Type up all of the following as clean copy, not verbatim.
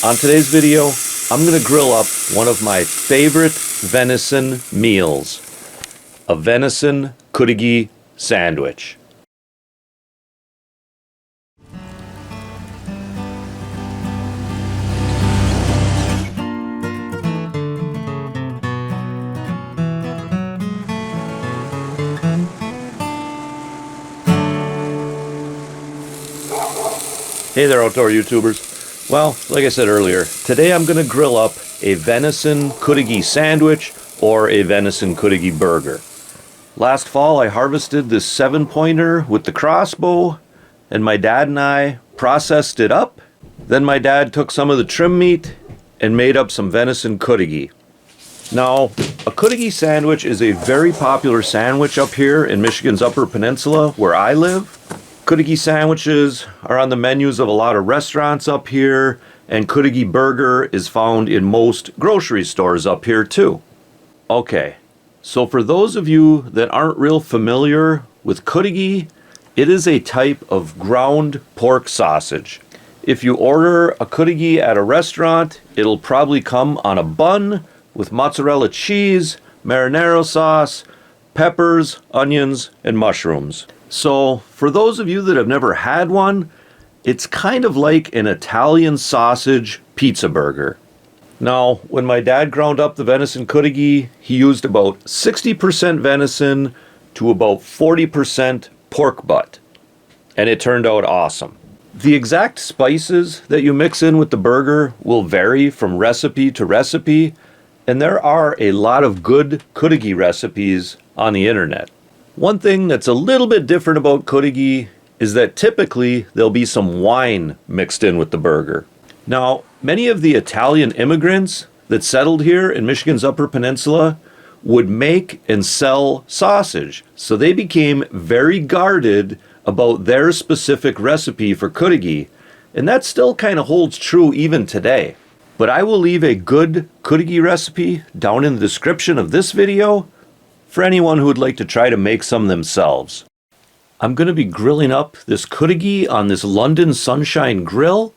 On today's video, I'm going to grill up one of my favorite venison meals, a Venison Cudighi sandwich. Hey there, outdoor YouTubers. Well, like I said earlier, today I'm going to grill up a Venison Cudighi sandwich or a Venison Cudighi burger. Last fall I harvested this 7-pointer with the crossbow, and my dad and I processed it up. Then my dad took some of the trim meat and made up some Venison Cudighi. Now, a Cudighi sandwich is a very popular sandwich up here in Michigan's Upper Peninsula where I live. Cudighi sandwiches are on the menus of a lot of restaurants up here, and Cudighi burger is found in most grocery stores up here too. Okay, so for those of you that aren't real familiar with Cudighi, it is a type of ground pork sausage. If you order a Cudighi at a restaurant, it'll probably come on a bun with mozzarella cheese, marinara sauce, peppers, onions, and mushrooms. So, for those of you that have never had one, it's kind of like an Italian sausage pizza burger. Now, when my dad ground up the Venison Cudighi, he used about 60% venison to about 40% pork butt. And it turned out awesome. The exact spices that you mix in with the burger will vary from recipe to recipe, and there are a lot of good Cudighi recipes on the internet. One thing that's a little bit different about Cudighi is that typically there'll be some wine mixed in with the burger. Now, many of the Italian immigrants that settled here in Michigan's Upper Peninsula would make and sell sausage, so they became very guarded about their specific recipe for Cudighi, and that still kind of holds true even today. But I will leave a good Cudighi recipe down in the description of this video for anyone who would like to try to make some themselves. I'm going to be grilling up this Cudighi on this London Sunshine grill.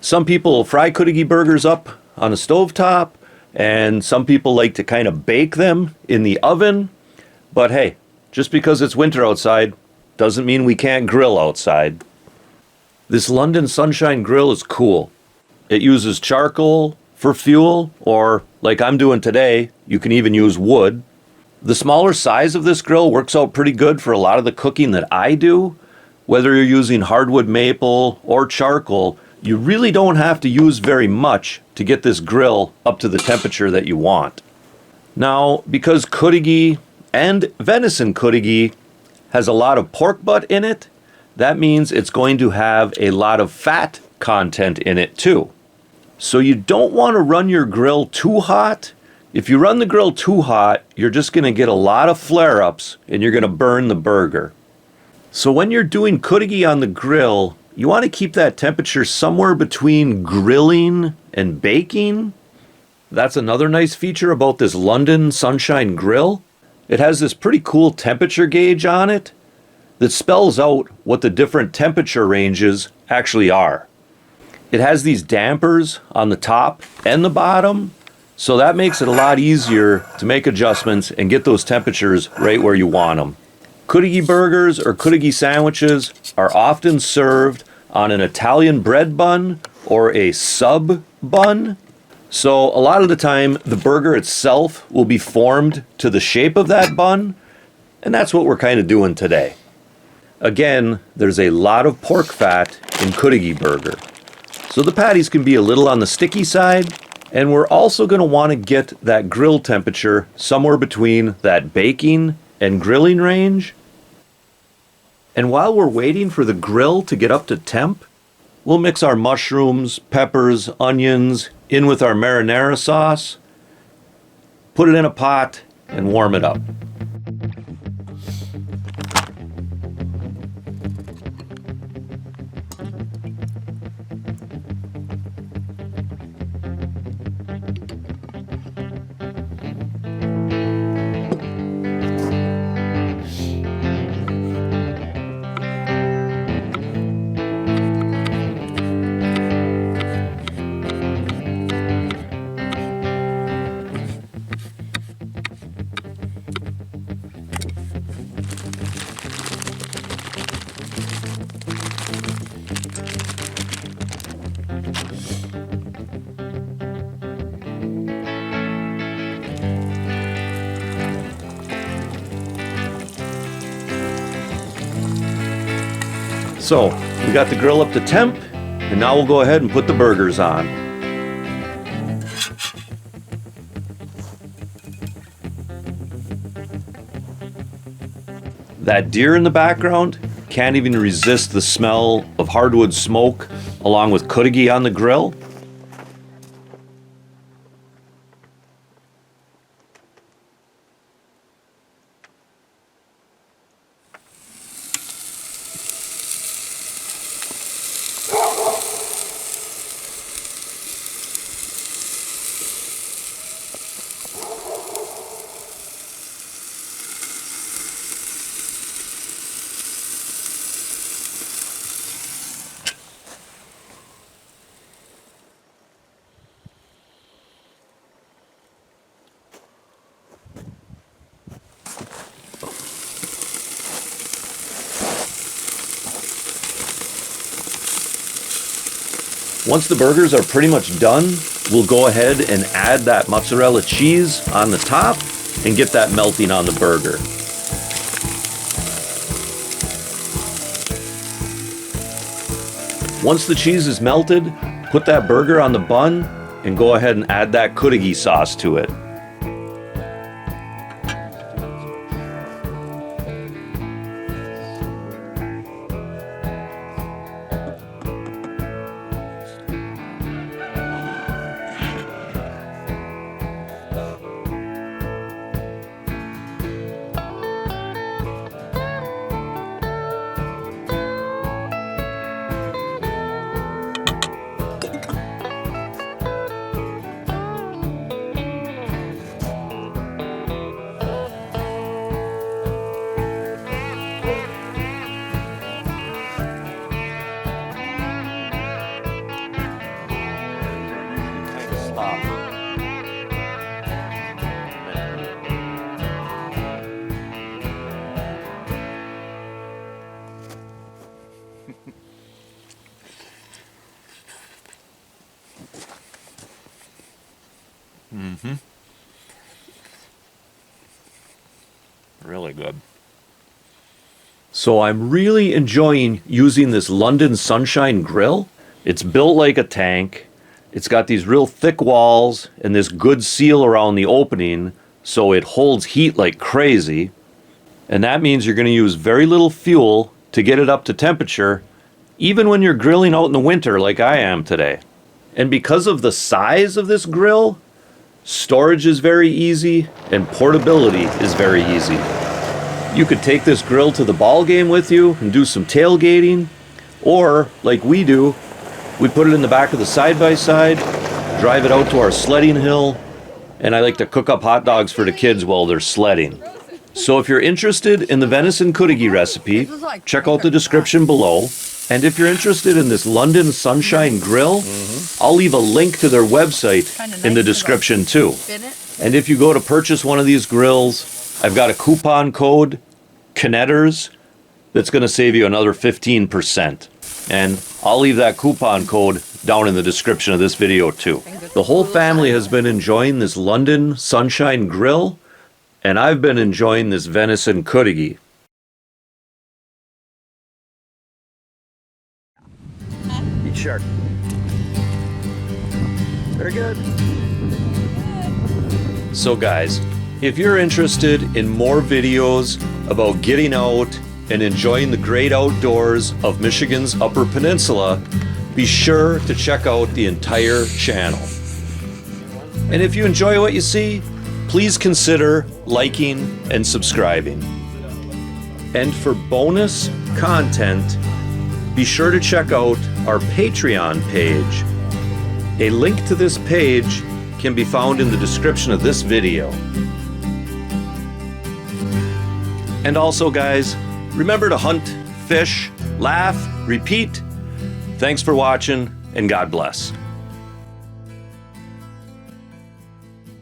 Some people fry Cudighi burgers up on a stovetop, and some people like to kind of bake them in the oven. But hey, just because it's winter outside doesn't mean we can't grill outside. This London Sunshine grill is cool. It uses charcoal for fuel, or like I'm doing today, you can even use wood. The smaller size of this grill works out pretty good for a lot of the cooking that I do. Whether you're using hardwood maple or charcoal, you really don't have to use very much to get this grill up to the temperature that you want. Now, because Cudighi and Venison Cudighi has a lot of pork butt in it, that means it's going to have a lot of fat content in it too. So you don't want to run your grill too hot. If you run the grill too hot, you're just going to get a lot of flare-ups and you're going to burn the burger. So when you're doing Cudighi on the grill, you want to keep that temperature somewhere between grilling and baking. That's another nice feature about this London Sunshine grill. It has this pretty cool temperature gauge on it that spells out what the different temperature ranges actually are. It has these dampers on the top and the bottom, so that makes it a lot easier to make adjustments and get those temperatures right where you want them. Cudighi burgers or Cudighi sandwiches are often served on an Italian bread bun or a sub bun. So a lot of the time, the burger itself will be formed to the shape of that bun, and that's what we're kind of doing today. Again, there's a lot of pork fat in Cudighi burger, so the patties can be a little on the sticky side, and we're also going to want to get that grill temperature somewhere between that baking and grilling range. And while we're waiting for the grill to get up to temp, we'll mix our mushrooms, peppers, onions in with our marinara sauce, put it in a pot, and warm it up. So we got the grill up to temp, and now we'll go ahead and put the burgers on. That deer in the background can't even resist the smell of hardwood smoke along with Cudighi on the grill. Once the burgers are pretty much done, we'll go ahead and add that mozzarella cheese on the top and get that melting on the burger. Once the cheese is melted, put that burger on the bun and go ahead and add that Cudighi sauce to it. Really good. So I'm really enjoying using this London Sunshine grill. It's built like a tank. It's got these real thick walls and this good seal around the opening, so it holds heat like crazy. And that means you're going to use very little fuel to get it up to temperature, even when you're grilling out in the winter like I am today. And because of the size of this grill, storage is very easy and portability is very easy. You could take this grill to the ball game with you and do some tailgating, or like we do, we put it in the back of the side-by-side, drive it out to our sledding hill, and I like to cook up hot dogs for the kids while they're sledding. So if you're interested in the Venison Cudighi recipe, check out the description below. And if you're interested in this London Sunshine grill, I'll leave a link to their website in the description too. And if you go to purchase one of these grills, I've got a coupon code, Kinetters, that's going to save you another 15%. And I'll leave that coupon code down in the description of this video too. The whole family has been enjoying this London Sunshine grill, and I've been enjoying this Venison Cudighi. Eat shark. Very good. So guys, if you're interested in more videos about getting out and enjoying the great outdoors of Michigan's Upper Peninsula, be sure to check out the entire channel. And if you enjoy what you see, please consider liking and subscribing. And for bonus content, be sure to check out our Patreon page. A link to this page can be found in the description of this video. And also guys, remember to hunt, fish, laugh, repeat. Thanks for watching, and God bless.